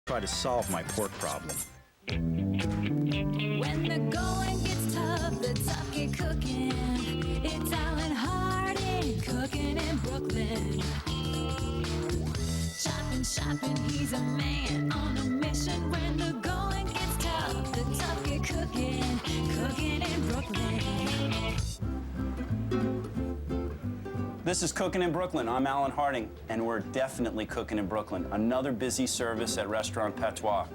try to solve my pork problem. When the going gets tough, the tough get cooking. It's Alan Harding, cooking in Brooklyn. Shopping, he's a man on a mission. When the going gets tough, the tough get cooking, cooking in Brooklyn. This is Cookin' in Brooklyn. I'm Alan Harding, and we're definitely cooking in Brooklyn. Another busy service at Restaurant Patois.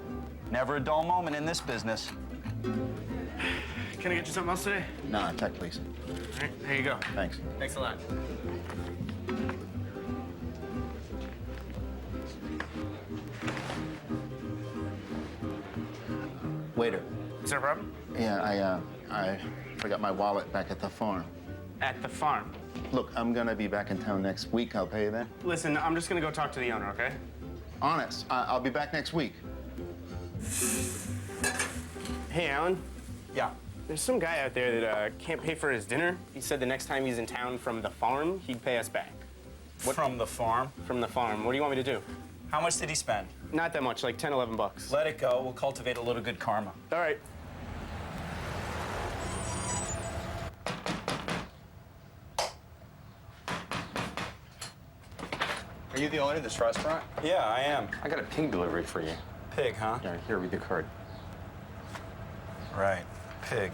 Never a dull moment in this business. Can I get you something else today? No, tech, please. All right, here you go. Thanks. Thanks a lot. Waiter. Is there a problem? Yeah, I forgot my wallet back at the farm. At the farm. Look, I'm gonna be back in town next week. I'll pay you then. Listen, I'm just gonna go talk to the owner, okay? Honest, I'll be back next week. Hey, Alan. Yeah. There's some guy out there that can't pay for his dinner. He said the next time he's in town from the farm, he'd pay us back. What? From the farm? From the farm. What do you want me to do? How much did he spend? Not that much, like 10, 11 bucks. Let it go. We'll cultivate a little good karma. All right. Are you the owner of this restaurant? Yeah, I am. I got a pig delivery for you. Pig, huh? Yeah, here, read the card. Right. Pig.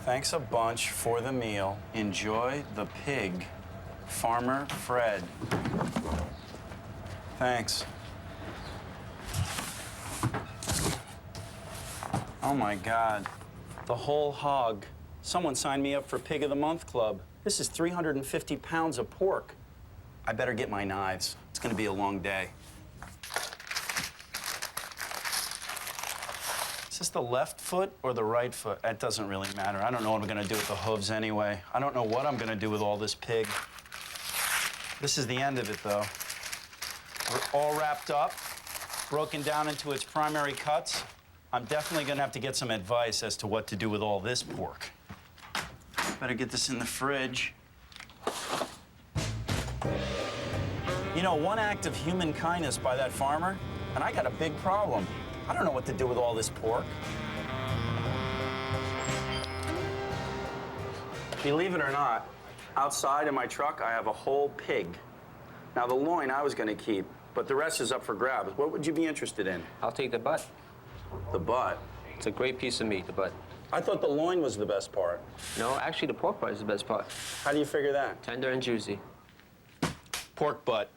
Thanks a bunch for the meal. Enjoy the pig. Farmer Fred. Thanks. Oh my God. The whole hog. Someone signed me up for Pig of the Month Club. This is 350 pounds of pork. I better get my knives. It's gonna be a long day. Is this the left foot or the right foot? That doesn't really matter. I don't know what I'm gonna do with the hooves anyway. I don't know what I'm gonna do with all this pig. This is the end of it, though. We're all wrapped up, broken down into its primary cuts. I'm definitely gonna have to get some advice as to what to do with all this pork. Better get this in the fridge. You know, one act of human kindness by that farmer, and I got a big problem. I don't know what to do with all this pork. Believe it or not, outside in my truck, I have a whole pig. Now, the loin I was gonna keep, but the rest is up for grabs. What would you be interested in? I'll take the butt. The butt? It's a great piece of meat, the butt. I thought the loin was the best part. No, actually, the pork butt is the best part. How do you figure that? Tender and juicy. Pork butt.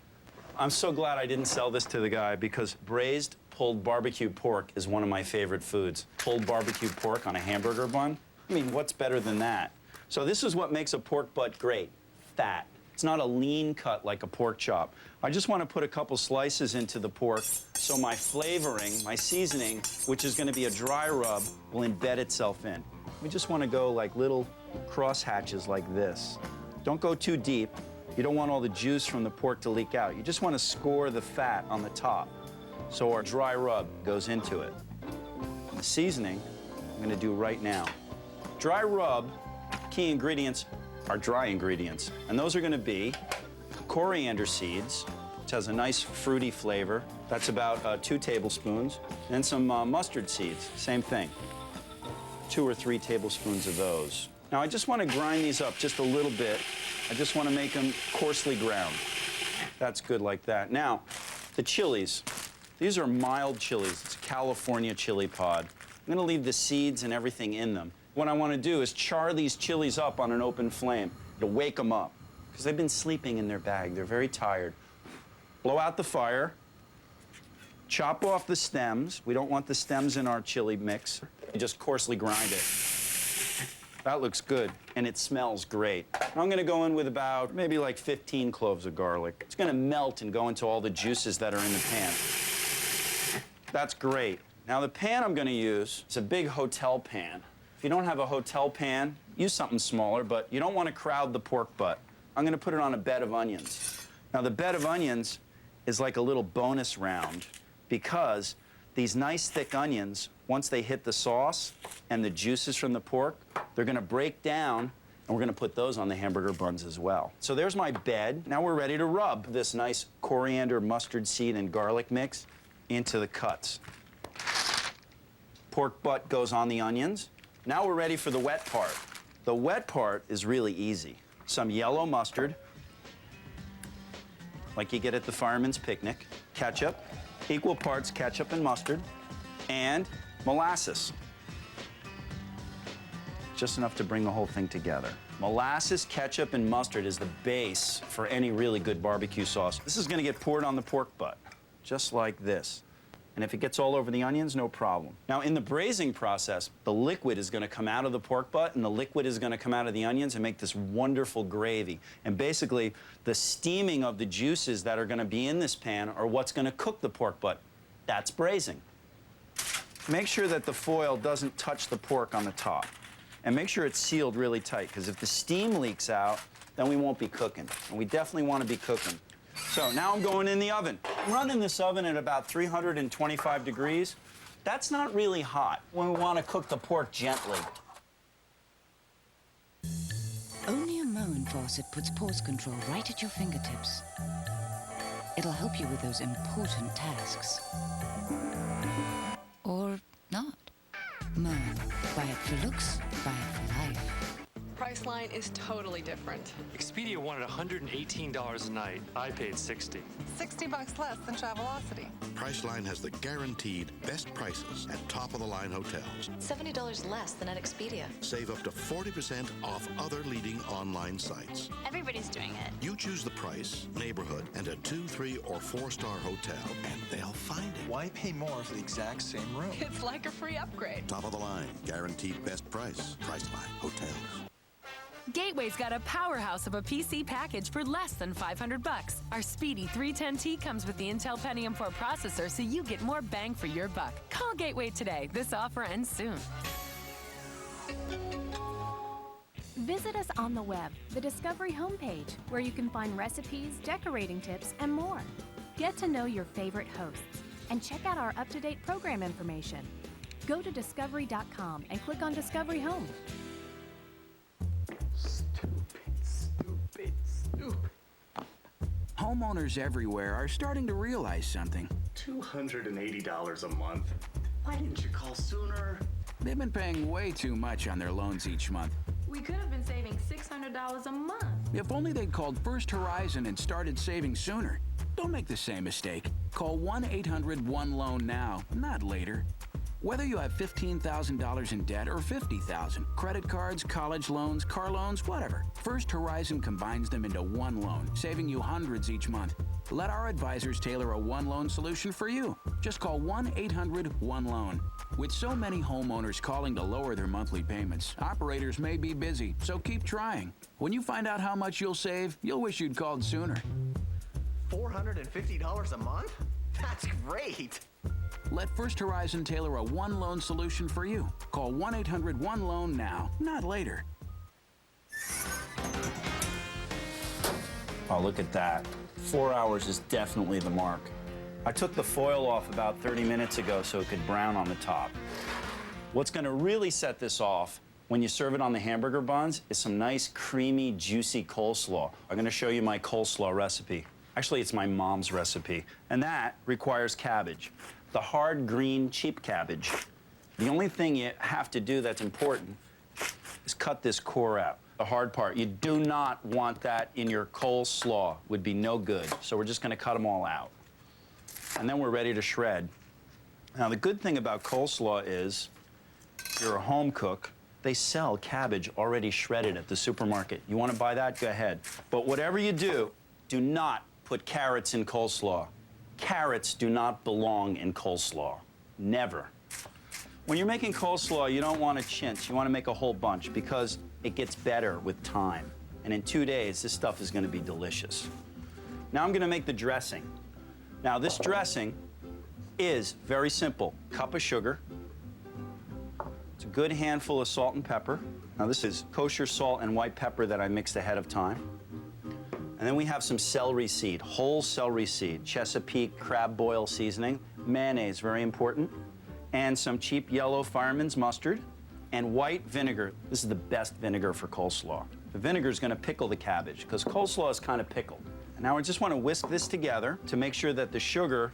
I'm so glad I didn't sell this to the guy because braised pulled barbecue pork is one of my favorite foods. Pulled barbecue pork on a hamburger bun? I mean, what's better than that? So this is what makes a pork butt great. Fat. It's not a lean cut like a pork chop. I just want to put a couple slices into the pork so my flavoring, my seasoning, which is going to be a dry rub, will embed itself in. We just want to go like little cross hatches like this. Don't go too deep. You don't want all the juice from the pork to leak out. You just want to score the fat on the top so our dry rub goes into it. The seasoning I'm going to do right now. Dry rub, key ingredients are dry ingredients, and those are going to be coriander seeds, which has a nice fruity flavor. That's about 2 tablespoons. And some mustard seeds, same thing. 2 or 3 tablespoons of those. Now, I just want to grind these up just a little bit. I just want to make them coarsely ground. That's good like that. Now, the chilies. These are mild chilies. It's a California chili pod. I'm going to leave the seeds and everything in them. What I want to do is char these chilies up on an open flame. It'll wake them up because they've been sleeping in their bag. They're very tired. Blow out the fire. Chop off the stems. We don't want the stems in our chili mix. You just coarsely grind it. That looks good, and it smells great. I'm gonna go in with about maybe like 15 cloves of garlic. It's gonna melt and go into all the juices that are in the pan. That's great. Now the pan I'm gonna use is a big hotel pan. If you don't have a hotel pan, use something smaller, but you don't wanna crowd the pork butt. I'm gonna put it on a bed of onions. Now the bed of onions is like a little bonus round because these nice thick onions, once they hit the sauce and the juices from the pork, they're gonna break down And we're gonna put those on the hamburger buns as well. So there's my bed. Now we're ready to rub this nice coriander, mustard seed, and garlic mix into the cuts. Pork butt goes on the onions. Now we're ready for the wet part. The wet part is really easy. Some yellow mustard, like you get at the fireman's picnic, ketchup, equal parts ketchup and mustard, and molasses. Just enough to bring the whole thing together. Molasses, ketchup, and mustard is the base for any really good barbecue sauce. This is gonna get poured on the pork butt, just like this. And if it gets all over the onions, no problem. Now, in the braising process, the liquid is gonna come out of the pork butt, and the liquid is gonna come out of the onions and make this wonderful gravy. And basically, the steaming of the juices that are gonna be in this pan are what's gonna cook the pork butt. That's braising. Make sure that the foil doesn't touch the pork on the top. And make sure it's sealed really tight, because if the steam leaks out, then we won't be cooking. And we definitely want to be cooking. So now I'm going in the oven. I'm running this oven at about 325 degrees. That's not really hot when we want to cook the pork gently. Only a Moen faucet puts pause control right at your fingertips. It'll help you with those important tasks. Or not. Moen. Buy it for looks, buy it for life. Priceline is totally different. Expedia wanted $118 a night. I paid $60. $60 less than Travelocity. Priceline has the guaranteed best prices at top-of-the-line hotels. $70 less than at Expedia. Save up to 40% off other leading online sites. Everybody's doing it. You choose the price, neighborhood, and a 2, 3, or 4-star hotel, and they'll find it. Why pay more for the exact same room? It's like a free upgrade. Top of the line, guaranteed best price. Priceline Hotels. Gateway's got a powerhouse of a PC package for less than $500. Our speedy 310T comes with the Intel Pentium 4 processor, so you get more bang for your buck. Call Gateway today. This offer ends soon. Visit us on the web, the Discovery homepage, where you can find recipes, decorating tips, and more. Get to know your favorite hosts and check out our up-to-date program information. Go to discovery.com and click on Discovery Home. Stupid. Homeowners everywhere are starting to realize something. $280 a month. Why didn't you call sooner? They've been paying way too much on their loans each month. We could have been saving $600 a month. If only they'd called First Horizon and started saving sooner. Don't make the same mistake. Call 1-800-1-LOAN now, not later. Whether you have $15,000 in debt or $50,000, credit cards, college loans, car loans, whatever, First Horizon combines them into one loan, saving you hundreds each month. Let our advisors tailor a one-loan solution for you. Just call 1-800-1-LOAN. With so many homeowners calling to lower their monthly payments, operators may be busy, so keep trying. When you find out how much you'll save, you'll wish you'd called sooner. $450 a month? That's great! Let First Horizon tailor a one-loan solution for you. Call 1-800-1-LOAN now, not later. Oh, look at that. 4 hours is definitely the mark. I took the foil off about 30 minutes ago so it could brown on the top. What's gonna really set this off when you serve it on the hamburger buns is some nice, creamy, juicy coleslaw. I'm gonna show you my coleslaw recipe. Actually, it's my mom's recipe, and that requires cabbage. The hard, green, cheap cabbage. The only thing you have to do that's important is cut this core out. The hard part. You do not want that in your coleslaw. Would be no good. So we're just gonna cut them all out. And then we're ready to shred. Now, the good thing about coleslaw is, if you're a home cook, they sell cabbage already shredded at the supermarket. You wanna buy that? Go ahead. But whatever you do not put carrots in coleslaw. Carrots do not belong in coleslaw. Never. When you're making coleslaw, you don't want a chintz. You want to make a whole bunch because it gets better with time. And in 2 days, this stuff is going to be delicious. Now I'm going to make the dressing. Now this dressing is very simple. Cup of sugar. It's a good handful of salt and pepper. Now this is kosher salt and white pepper that I mixed ahead of time. And then we have some celery seed, whole celery seed, Chesapeake crab boil seasoning, mayonnaise, very important, and some cheap yellow fireman's mustard, and white vinegar. This is the best vinegar for coleslaw. The vinegar is going to pickle the cabbage because coleslaw is kind of pickled. And now I just want to whisk this together to make sure that the sugar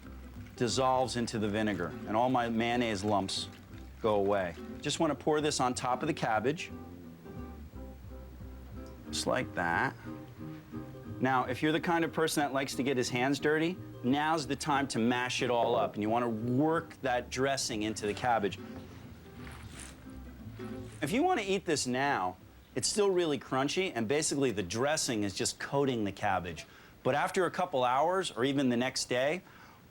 dissolves into the vinegar and all my mayonnaise lumps go away. Just want to pour this on top of the cabbage, just like that. Now, if you're the kind of person that likes to get his hands dirty, now's the time to mash it all up, and you want to work that dressing into the cabbage. If you want to eat this now, it's still really crunchy, and basically the dressing is just coating the cabbage. But after a couple hours, or even the next day,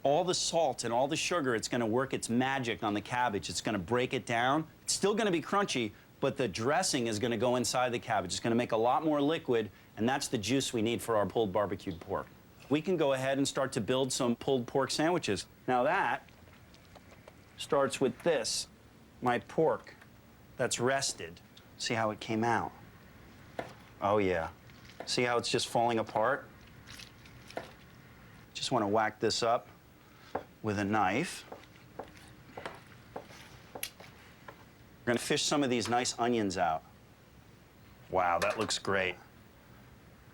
all the salt and all the sugar, it's going to work its magic on the cabbage. It's going to break it down. It's still going to be crunchy, but the dressing is going to go inside the cabbage. It's going to make a lot more liquid, and that's the juice we need for our pulled barbecued pork. We can go ahead and start to build some pulled pork sandwiches. Now that starts with this, my pork that's rested. See how it came out? Oh yeah. See how it's just falling apart? Just want to whack this up with a knife. We're gonna fish some of these nice onions out. Wow, that looks great.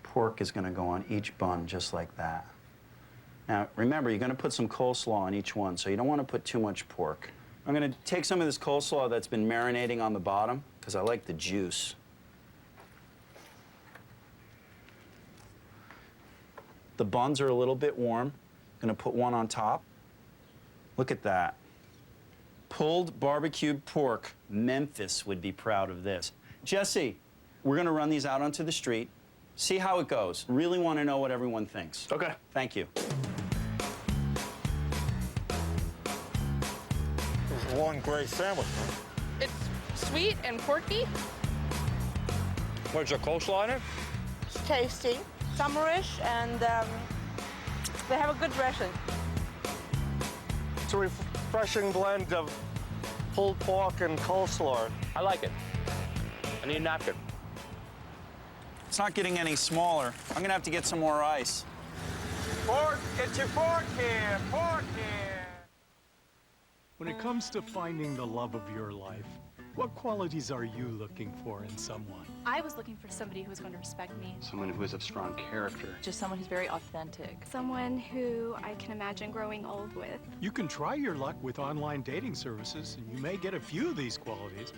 Pork is gonna go on each bun just like that. Now, remember, you're gonna put some coleslaw on each one, so you don't wanna put too much pork. I'm gonna take some of this coleslaw that's been marinating on the bottom, because I like the juice. The buns are a little bit warm. Gonna put one on top. Look at that. Pulled barbecued pork. Memphis would be proud of this. Jesse, we're gonna run these out onto the street, see how it goes. Really wanna know what everyone thinks. Okay. Thank you. It's one great sandwich, man. It's sweet and porky. Where's your coleslaw in it? It's tasty, summerish, and they have a good dressing. It's a refreshing blend of pulled pork and coleslaw. I like it. I need a napkin. It's not getting any smaller. I'm gonna have to get some more ice. Pork, get your pork here, pork here. When it comes to finding the love of your life, what qualities are you looking for in someone? I was looking for somebody who's going to respect me. Someone who is of strong character. Just someone who's very authentic. Someone who I can imagine growing old with. You can try your luck with online dating services, and you may get a few of these qualities.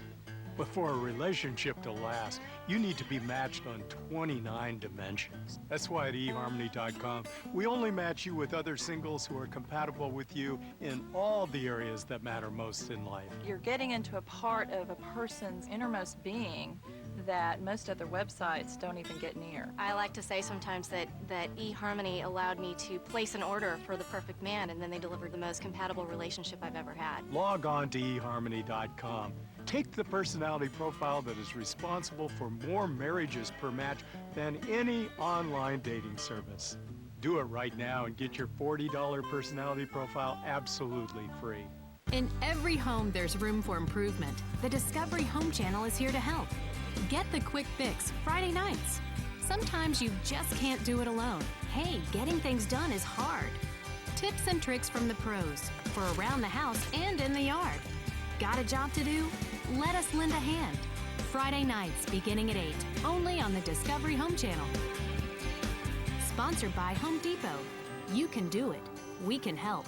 But for a relationship to last, you need to be matched on 29 dimensions. That's why at eHarmony.com, we only match you with other singles who are compatible with you in all the areas that matter most in life. You're getting into a part of a person's innermost being that most other websites don't even get near. I like to say sometimes that eHarmony allowed me to place an order for the perfect man, and then they delivered the most compatible relationship I've ever had. Log on to eHarmony.com. Take the personality profile that is responsible for more marriages per match than any online dating service. Do it right now and get your $40 personality profile absolutely free. In every home, there's room for improvement. The Discovery Home Channel is here to help. Get the quick fix Friday nights. Sometimes you just can't do it alone. Hey, getting things done is hard. Tips and tricks from the pros for around the house and in the yard. Got a job to do? Let us lend a hand. Friday nights beginning at 8, only on the Discovery Home Channel. Sponsored by Home Depot. You can do it. We can help.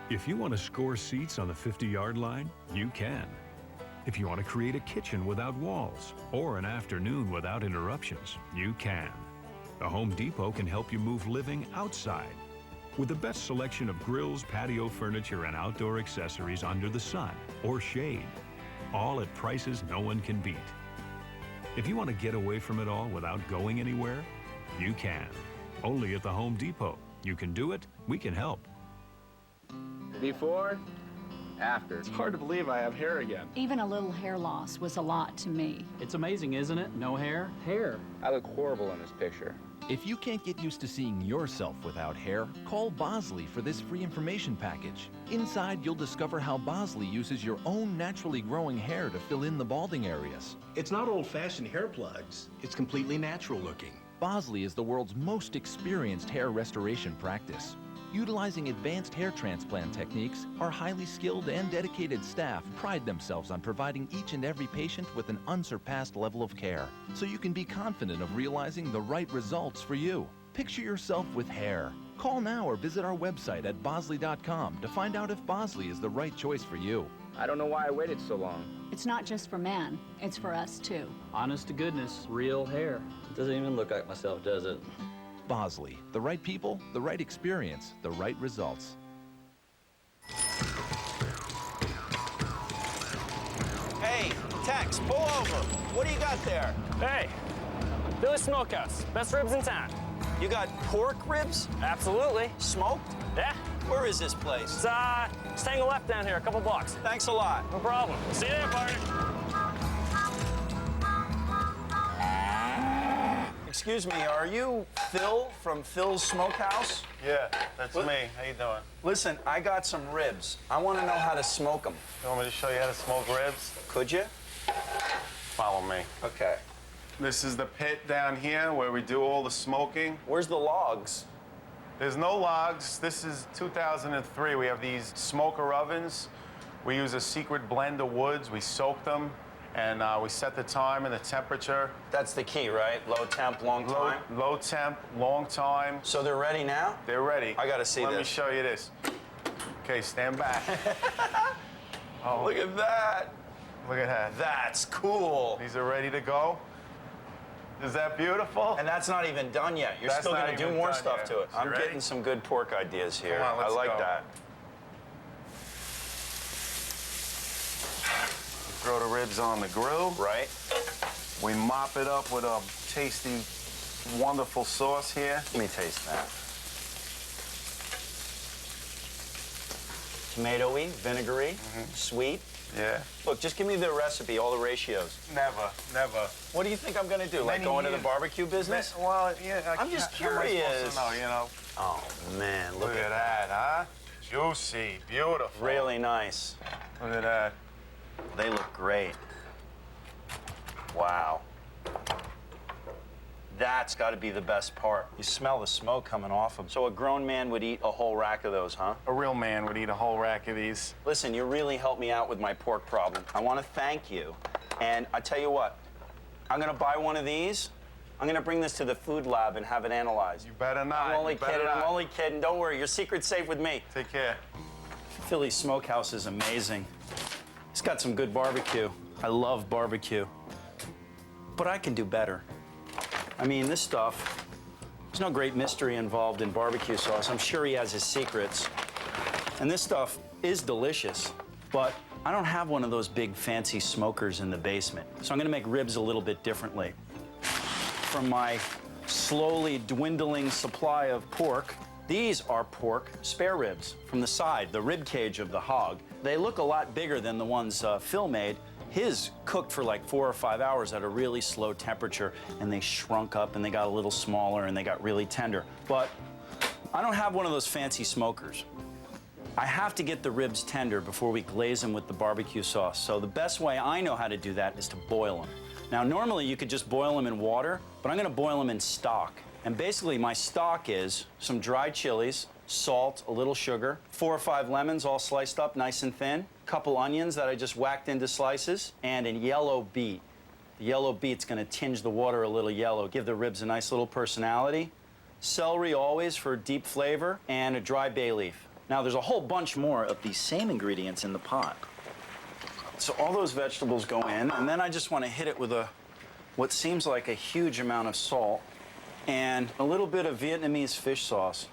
If you want to score seats on the 50-yard line, you can. If you want to create a kitchen without walls or an afternoon without interruptions, you can. The Home Depot can help you move living outside with the best selection of grills, patio furniture, and outdoor accessories under the sun or shade, all at prices no one can beat. If you want to get away from it all without going anywhere, you can. Only at the Home Depot. You can do it, we can help. Before, after. It's hard to believe I have hair again. Even a little hair loss was a lot to me. It's amazing, isn't it? No hair? Hair. I look horrible in this picture. If you can't get used to seeing yourself without hair, call Bosley for this free information package. Inside, you'll discover how Bosley uses your own naturally growing hair to fill in the balding areas. It's not old-fashioned hair plugs. It's completely natural looking. Bosley is the world's most experienced hair restoration practice. Utilizing advanced hair transplant techniques, our highly skilled and dedicated staff pride themselves on providing each and every patient with an unsurpassed level of care, so you can be confident of realizing the right results for you. Picture yourself with hair. Call now or visit our website at bosley.com to find out if Bosley is the right choice for you. I don't know why I waited so long. It's not just for men, it's for us too. Honest to goodness, real hair. It doesn't even look like myself, does it? Bosley, the right people, the right experience, the right results. Hey, Tex, pull over. What do you got there? Hey, Billy Smokehouse, best ribs in town. You got pork ribs? Absolutely. Smoked? Yeah. Where is this place? It's staying left down here, a couple blocks. Thanks a lot. No problem. See you there, partner. Excuse me, are you Phil from Phil's Smokehouse? Yeah, that's me. How you doing? Listen, I got some ribs. I want to know how to smoke them. You want me to show you how to smoke ribs? Could you? Follow me. Okay. This is the pit down here where we do all the smoking. Where's the logs? There's no logs. This is 2003. We have these smoker ovens. We use a secret blend of woods. We soak them, and we set the time and the temperature. That's the key, right? Low temp, long time? Low temp, long time. So they're ready now? They're ready. I gotta see Let this. me show you this. Okay, stand back. Oh, Look at that. look at that. That's cool. These are ready to go. Is that beautiful? And that's not even done yet. You're That's still not going to do even more done stuff yet. to it. You I'm ready? getting some good pork ideas here. Come on, let's I like go. that. Throw the ribs on the grill. Right. We mop it up with a tasty, wonderful sauce here. Let me taste that. Tomatoey, vinegary, sweet. Yeah. Look, just give me the recipe, all the ratios. Never, never. What do you think I'm going to do? Like Many go into the years. barbecue business? Well, yeah. I'm just how am I supposed curious. to know, you know? Oh, man, Look at that, huh? Juicy, beautiful. Really nice. Look at that. They look great. Wow. That's got to be the best part. You smell the smoke coming off them. So a grown man would eat a whole rack of those, huh? A real man would eat a whole rack of these. Listen, you really helped me out with my pork problem. I want to thank you. And I tell you what, I'm going to buy one of these. I'm going to bring this to the food lab and have it analyzed. You better not. I'm only You better kidding. not. I'm only kidding. Don't worry. Your secret's safe with me. Take care. Philly Smokehouse is amazing. It's got some good barbecue. I love barbecue. But I can do better. I mean, this stuff, there's no great mystery involved in barbecue sauce. I'm sure he has his secrets. And this stuff is delicious, but I don't have one of those big fancy smokers in the basement. So I'm gonna make ribs a little bit differently. From my slowly dwindling supply of pork, these are pork spare ribs from the side, the rib cage of the hog. They look a lot bigger than the ones Phil made. His cooked for like 4 or 5 hours at a really slow temperature, and they shrunk up and they got a little smaller and they got really tender. But I don't have one of those fancy smokers. I have to get the ribs tender before we glaze them with the barbecue sauce. So the best way I know how to do that is to boil them. Now, normally you could just boil them in water, but I'm gonna boil them in stock. And basically my stock is some dried chilies, salt, a little sugar, 4 or 5 lemons all sliced up nice and thin, a couple onions that I just whacked into slices, and a yellow beet. The yellow beet's gonna tinge the water a little yellow, give the ribs a nice little personality. Celery always for deep flavor, and a dry bay leaf. Now there's a whole bunch more of these same ingredients in the pot. So all those vegetables go in, and then I just wanna hit it with what seems like a huge amount of salt and a little bit of Vietnamese fish sauce.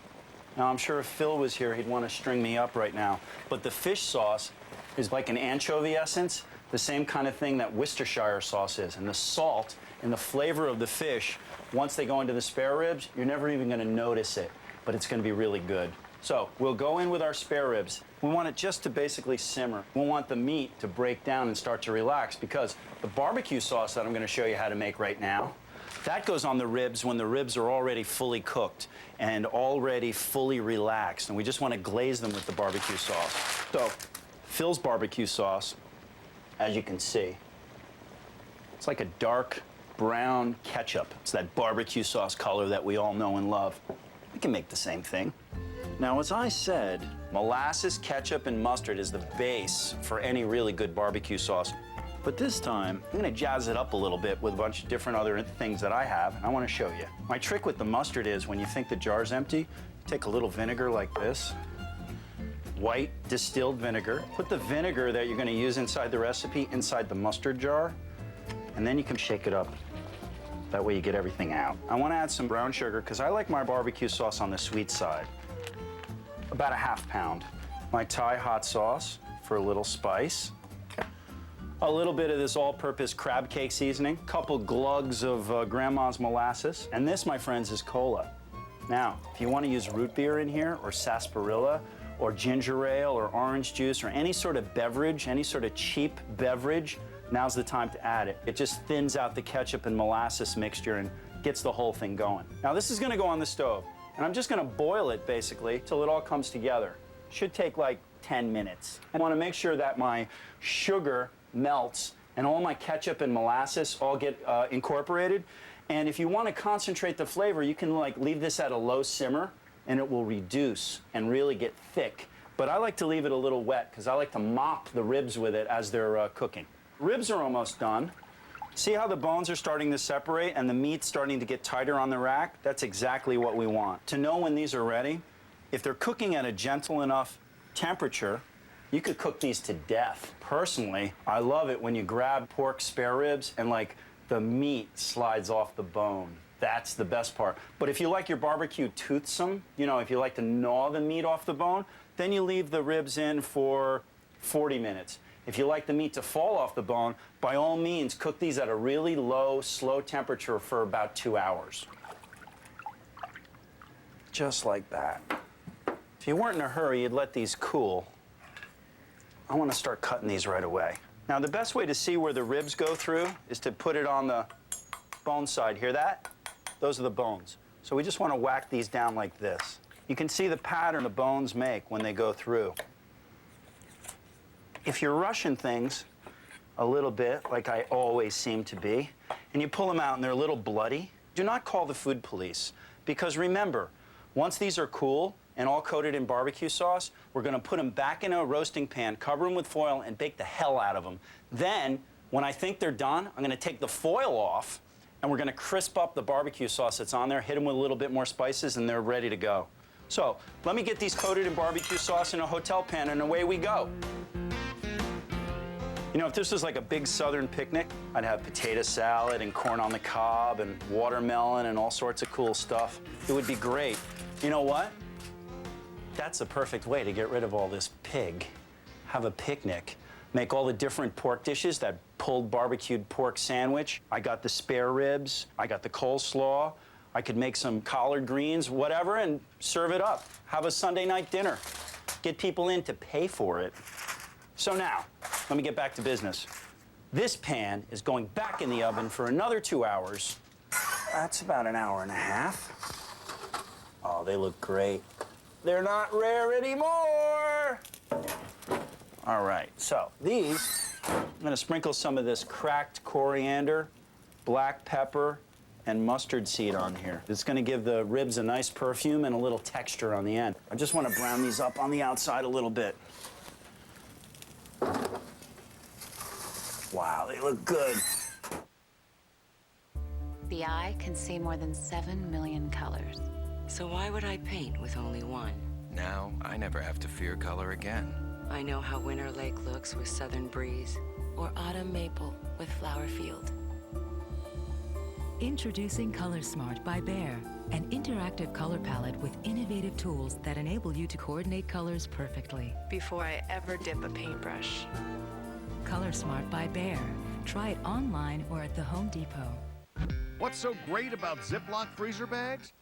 Now, I'm sure if Phil was here, he'd want to string me up right now. But the fish sauce is like an anchovy essence, the same kind of thing that Worcestershire sauce is. And the salt and the flavor of the fish, once they go into the spare ribs, you're never even going to notice it, but it's going to be really good. So we'll go in with our spare ribs. We want it just to basically simmer. We want the meat to break down and start to relax, because the barbecue sauce that I'm going to show you how to make right now, that goes on the ribs when the ribs are already fully cooked and already fully relaxed. And we just want to glaze them with the barbecue sauce. So, Phil's barbecue sauce, as you can see, it's like a dark brown ketchup. It's that barbecue sauce color that we all know and love. We can make the same thing. Now, as I said, molasses, ketchup, and mustard is the base for any really good barbecue sauce. But this time, I'm gonna jazz it up a little bit with a bunch of different other things that I have, and I wanna show you. My trick with the mustard is when you think the jar's empty, take a little vinegar like this, white distilled vinegar. Put the vinegar that you're gonna use inside the recipe inside the mustard jar, and then you can shake it up. That way you get everything out. I wanna add some brown sugar because I like my barbecue sauce on the sweet side. About a ½ pound. My Thai hot sauce for a little spice. A little bit of this all-purpose crab cake seasoning. Couple glugs of Grandma's molasses. And this, my friends, is cola. Now, if you want to use root beer in here, or sarsaparilla, or ginger ale, or orange juice, or any sort of beverage, any sort of cheap beverage, now's the time to add it. It just thins out the ketchup and molasses mixture and gets the whole thing going. Now, this is gonna go on the stove. And I'm just gonna boil it, basically, till it all comes together. Should take like 10 minutes. I wanna make sure that my sugar melts and all my ketchup and molasses all get incorporated. And if you wanna concentrate the flavor, you can like leave this at a low simmer and it will reduce and really get thick. But I like to leave it a little wet because I like to mop the ribs with it as they're cooking. Ribs are almost done. See how the bones are starting to separate and the meat's starting to get tighter on the rack? That's exactly what we want. To know when these are ready, if they're cooking at a gentle enough temperature, you could cook these to death. Personally, I love it when you grab pork spare ribs and like the meat slides off the bone. That's the best part. But if you like your barbecue toothsome, you know, if you like to gnaw the meat off the bone, then you leave the ribs in for 40 minutes. If you like the meat to fall off the bone, by all means, cook these at a really low, slow temperature for about 2 hours. Just like that. If you weren't in a hurry, you'd let these cool. I want to start cutting these right away. Now, the best way to see where the ribs go through is to put it on the bone side. Hear that? Those are the bones. So we just want to whack these down like this. You can see the pattern the bones make when they go through. If you're rushing things a little bit, like I always seem to be, and you pull them out and they're a little bloody, do not call the food police. Because remember, once these are cool and all coated in barbecue sauce, we're gonna put them back in a roasting pan, cover them with foil, and bake the hell out of them. Then, when I think they're done, I'm gonna take the foil off, and we're gonna crisp up the barbecue sauce that's on there, hit them with a little bit more spices, and they're ready to go. So, let me get these coated in barbecue sauce in a hotel pan, and away we go. You know, if this was like a big southern picnic, I'd have potato salad and corn on the cob and watermelon and all sorts of cool stuff. It would be great. You know what? That's the perfect way to get rid of all this pig. Have a picnic. Make all the different pork dishes, that pulled barbecued pork sandwich. I got the spare ribs. I got the coleslaw. I could make some collard greens, whatever, and serve it up. Have a Sunday night dinner. Get people in to pay for it. So now, let me get back to business. This pan is going back in the oven for another 2 hours. That's about an hour and a half. Oh, they look great. They're not rare anymore. All right, so these, I'm gonna sprinkle some of this cracked coriander, black pepper, and mustard seed on here. It's gonna give the ribs a nice perfume and a little texture on the end. I just wanna brown these up on the outside a little bit. Wow, they look good. The eye can see more than 7 million colors. So why would I paint with only one? Now, I never have to fear color again. I know how Winter Lake looks with Southern Breeze, or Autumn Maple with Flower Field. Introducing Color Smart by Behr, an interactive color palette with innovative tools that enable you to coordinate colors perfectly. Before I ever dip a paintbrush. Color Smart by Behr. Try it online or at the Home Depot. What's so great about Ziploc freezer bags?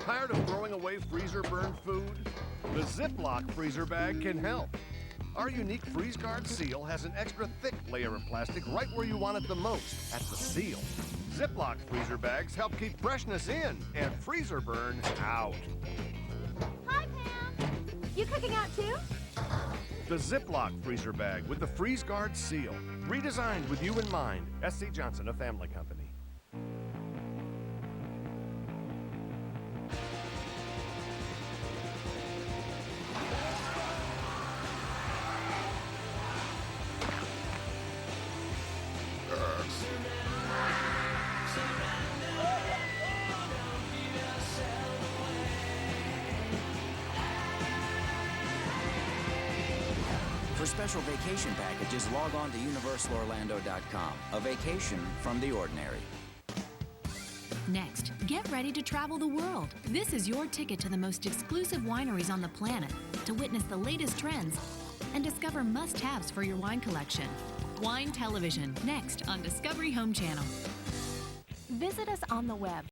Tired of throwing away freezer-burned food? The Ziploc freezer bag can help. Our unique freeze guard seal has an extra thick layer of plastic right where you want it the most, at the seal. Ziploc freezer bags help keep freshness in and freezer burn out. Hi, Pam. You cooking out too? The Ziploc freezer bag with the freeze guard seal. Redesigned with you in mind. S.C. Johnson, a family company. special vacation packages, log on to universalorlando.com. A vacation from the ordinary. Next, get ready to travel the world. This is your ticket to the most exclusive wineries on the planet to witness the latest trends and discover must-haves for your wine collection. Wine Television, next on Discovery Home Channel. Visit us on the web.